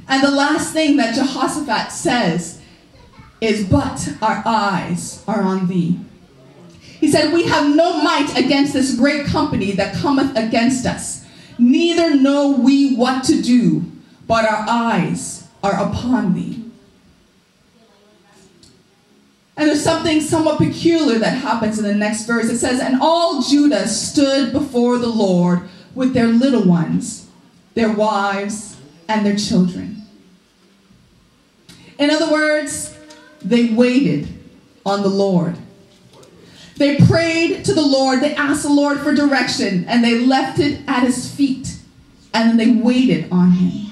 And the last thing that Jehoshaphat says is, but our eyes are on thee. He said, we have no might against this great company that cometh against us. Neither know we what to do, but our eyes are upon thee. And there's something somewhat peculiar that happens in the next verse. It says, and all Judah stood before the Lord with their little ones, their wives, and their children. In other words, they waited on the Lord. They prayed to the Lord. They asked the Lord for direction, and they left it at his feet. And then they waited on him.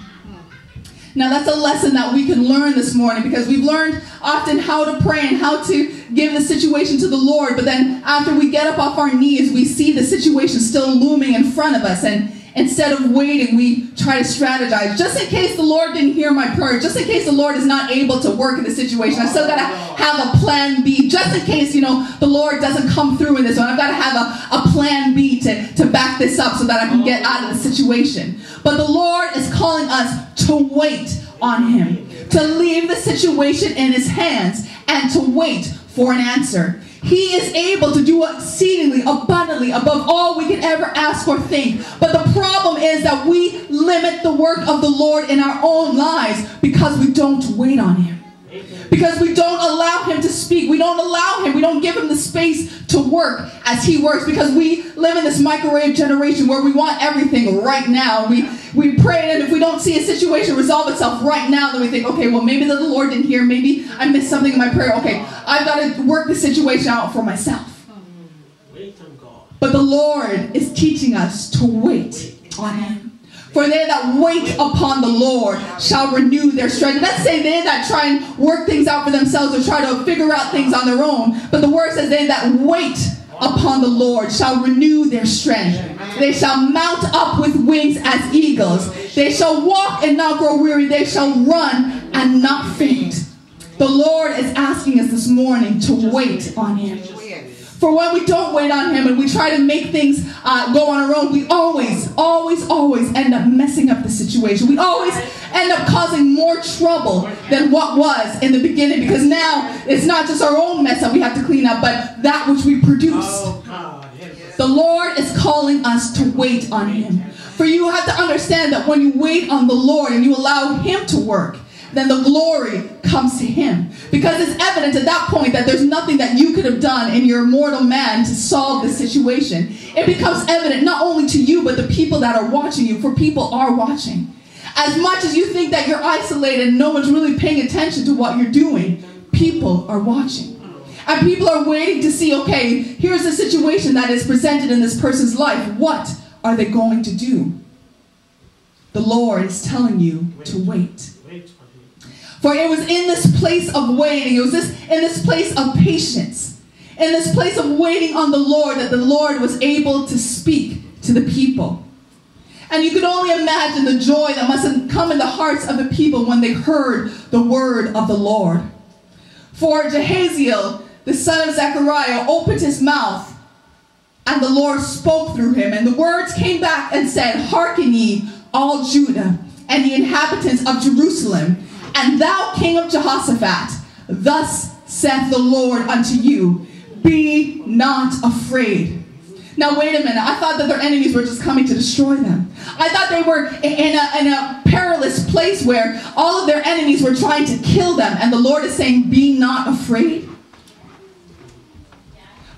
Now that's a lesson that we can learn this morning, because we've learned often how to pray and how to give the situation to the Lord. But then after we get up off our knees, we see the situation still looming in front of us. And instead of waiting, we try to strategize. Just in case the Lord didn't hear my prayer, just in case the Lord is not able to work in the situation, I've still got to have a plan B. Just in case, the Lord doesn't come through in this one, I've got to have a plan B to back this up so that I can get out of the situation. But the Lord is calling us to wait on him, to leave the situation in his hands and to wait for an answer. He is able to do exceedingly abundantly above all we can ever ask or think. But the problem is that we limit the work of the Lord in our own lives because we don't wait on him. Because we don't allow him to speak. We don't give him the space to work as he works, because we live in this microwave generation where we want everything right now. We pray, and if we don't see a situation resolve itself right now, then we think, okay, well, maybe the Lord didn't hear. Maybe I missed something in my prayer. Okay, I've got to work the situation out for myself. But the Lord is teaching us to wait on him. For they that wait upon the Lord shall renew their strength. Let's say they that try and work things out for themselves or try to figure out things on their own. But the word says they that wait upon the Lord shall renew their strength. They shall mount up with wings as eagles. They shall walk and not grow weary. They shall run and not faint. The Lord is asking us this morning to wait on him. For when we don't wait on him and we try to make things go on our own, we always end up messing up the situation. We always end up causing more trouble than what was in the beginning, because now it's not just our own mess that we have to clean up, but that which we produced. The Lord is calling us to wait on him. For you have to understand that when you wait on the Lord and you allow him to work, then the glory comes to him. Because it's evident at that point that there's nothing that you could have done in your mortal man to solve the situation. It becomes evident not only to you, but the people that are watching you, for people are watching. As much as you think that you're isolated and no one's really paying attention to what you're doing, people are watching. And people are waiting to see, okay, here's the situation that is presented in this person's life. What are they going to do? The Lord is telling you to wait. For it was in this place of waiting, in this place of patience, in this place of waiting on the Lord, that the Lord was able to speak to the people. And you can only imagine the joy that must have come in the hearts of the people when they heard the word of the Lord. For Jehaziel, the son of Zechariah, opened his mouth, and the Lord spoke through him. And the words came back and said, hearken ye, all Judah, and the inhabitants of Jerusalem, and thou, King of Jehoshaphat, thus saith the Lord unto you, be not afraid. Now wait a minute, I thought that their enemies were just coming to destroy them. I thought they were in a perilous place where all of their enemies were trying to kill them, and the Lord is saying, be not afraid.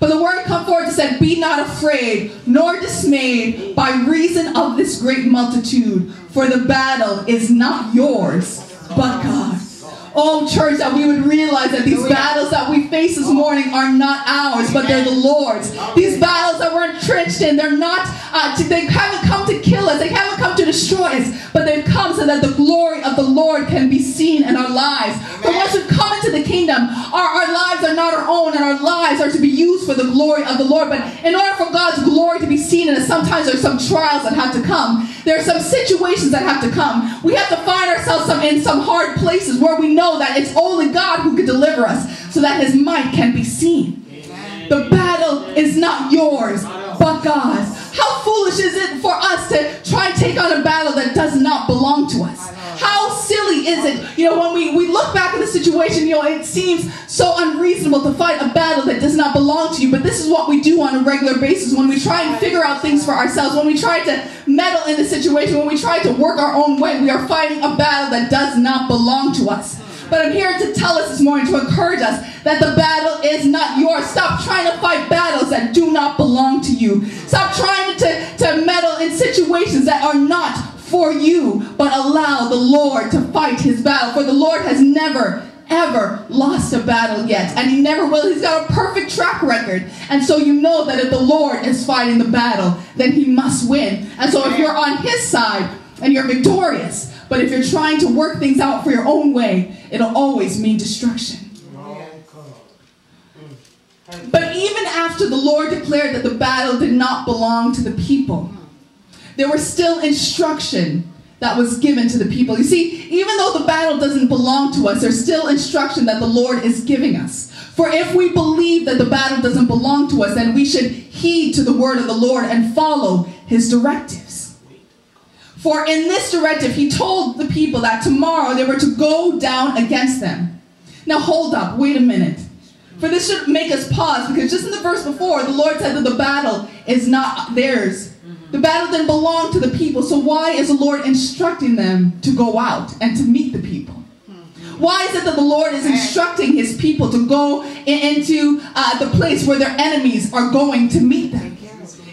But the word come forward and said, be not afraid, nor dismayed by reason of this great multitude, for the battle is not yours, but God. Oh, church, that we would realize that these battles that we face this morning are not ours, but they're the Lord's. These battles that we're entrenched in, they're not, they haven't come to kill us, they haven't come to destroy us, but they've come so that the glory of the Lord can be seen in our lives. For once we've come into the kingdom, our lives are not our own, and our lives are to be used for the glory of the Lord. But in order for God's glory to be seen in us, sometimes there's some trials that have to come. There are some situations that have to come. We have to find ourselves in some hard places where we know that it's only God who can deliver us so that his might can be seen. Amen. The battle is not yours, but God's. How foolish is it for us to try and take on a battle that does not belong to us? How silly is it, when we look back at the situation, it seems so unreasonable to fight a battle that does not belong to you. But this is what we do on a regular basis when we try and figure out things for ourselves, when we try to meddle in the situation, when we try to work our own way. We are fighting a battle that does not belong to us. But I'm here to tell us this morning, to encourage us, that the battle is not yours. Stop trying to fight battles that do not belong to you. Stop trying to meddle in situations that are not for you, but allow the Lord to fight his battle. For the Lord has never, ever lost a battle yet, and he never will. He's got a perfect track record. And so you know that if the Lord is fighting the battle, then he must win. And so if you're on his side and you're victorious, but if you're trying to work things out for your own way, it'll always mean destruction. But even after the Lord declared that the battle did not belong to the people, there was still instruction that was given to the people. You see, even though the battle doesn't belong to us, there's still instruction that the Lord is giving us. For if we believe that the battle doesn't belong to us, then we should heed to the word of the Lord and follow his directives. For in this directive, he told the people that tomorrow they were to go down against them. Now hold up, wait a minute. For this should make us pause, because just in the verse before, the Lord said that the battle is not theirs. The battle didn't belong to the people, so why is the Lord instructing them to go out and to meet the people? Why is it that the Lord is instructing his people to go into the place where their enemies are going to meet them?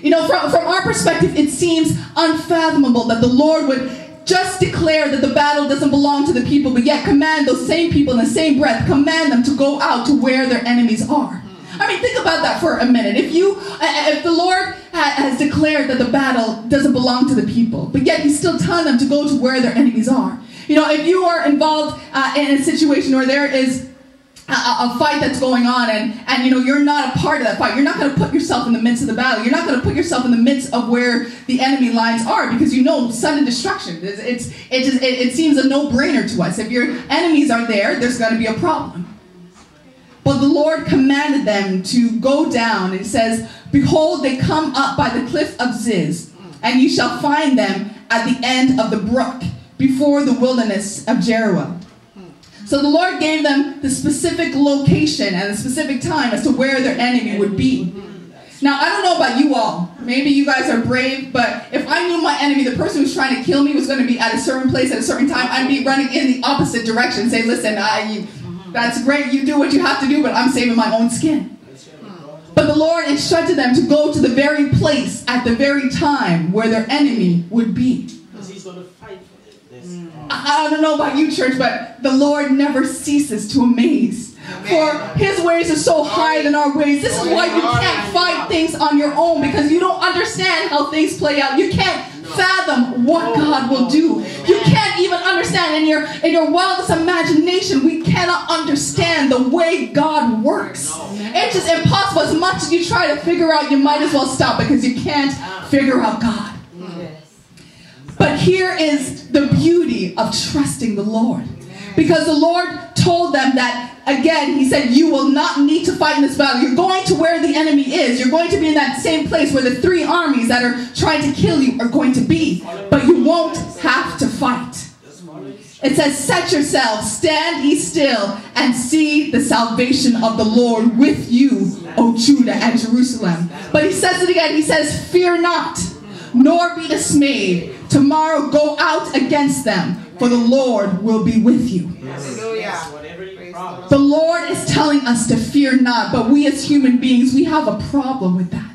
From our perspective, it seems unfathomable that the Lord would just declare that the battle doesn't belong to the people, but yet command those same people in the same breath, command them to go out to where their enemies are. I mean, think about that for a minute. If the Lord has declared that the battle doesn't belong to the people, but yet he's still telling them to go to where their enemies are. If you are involved in a situation where there is a fight that's going on and you're not a part of that fight, you're not going to put yourself in the midst of the battle. You're not going to put yourself in the midst of where the enemy lines are, because sudden destruction. It seems a no-brainer to us. If your enemies are there, there's going to be a problem. But the Lord commanded them to go down. It says, behold, they come up by the cliff of Ziz, and you shall find them at the end of the brook, before the wilderness of Jeruel. So the Lord gave them the specific location and the specific time as to where their enemy would be. Now, I don't know about you all. Maybe you guys are brave, but if I knew my enemy, the person who's trying to kill me, was going to be at a certain place at a certain time, I'd be running in the opposite direction, say, listen, that's great, you do what you have to do, but I'm saving my own skin. But the Lord instructed them to go to the very place at the very time where their enemy would be. Because he's going to fight for this. I don't know about you, church, but the Lord never ceases to amaze. For his ways are so higher than our ways. This is why you can't fight things on your own, because you don't understand how things play out. You can't fathom what God will do. You can't even understand in your wildest imagination. We cannot understand the way God works. It's just impossible. As much as you try to figure out, you might as well stop, because you can't figure out God. But here is the beauty of trusting the Lord. Because the Lord told them that, again, he said, you will not need to fight in this battle. You're going to where the enemy is. You're going to be in that same place where the three armies that are trying to kill you are going to be. But you won't have to fight. It says, set yourselves, stand ye still, and see the salvation of the Lord with you, O Judah and Jerusalem. But he says it again. He says, fear not, nor be dismayed. Tomorrow go out against them, for the Lord will be with you. The Lord is telling us to fear not, but we as human beings, we have a problem with that.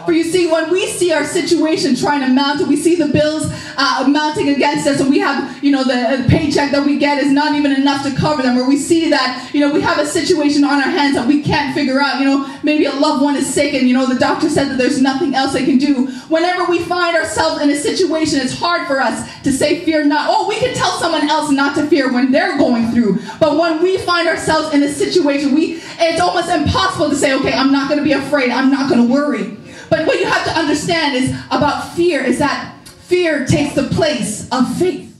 For you see, when we see our situation trying to mount, we see the bills mounting against us, and we have, the paycheck that we get is not even enough to cover them, or we see that, we have a situation on our hands that we can't figure out, maybe a loved one is sick, and, the doctor said that there's nothing else they can do. Whenever we find ourselves in a situation, it's hard for us to say fear not. Oh, we can tell someone else not to fear when they're going through. But when we find ourselves in a situation, it's almost impossible to say, okay, I'm not going to be afraid. I'm not going to worry. But what you have to understand is about fear is that fear takes the place of faith.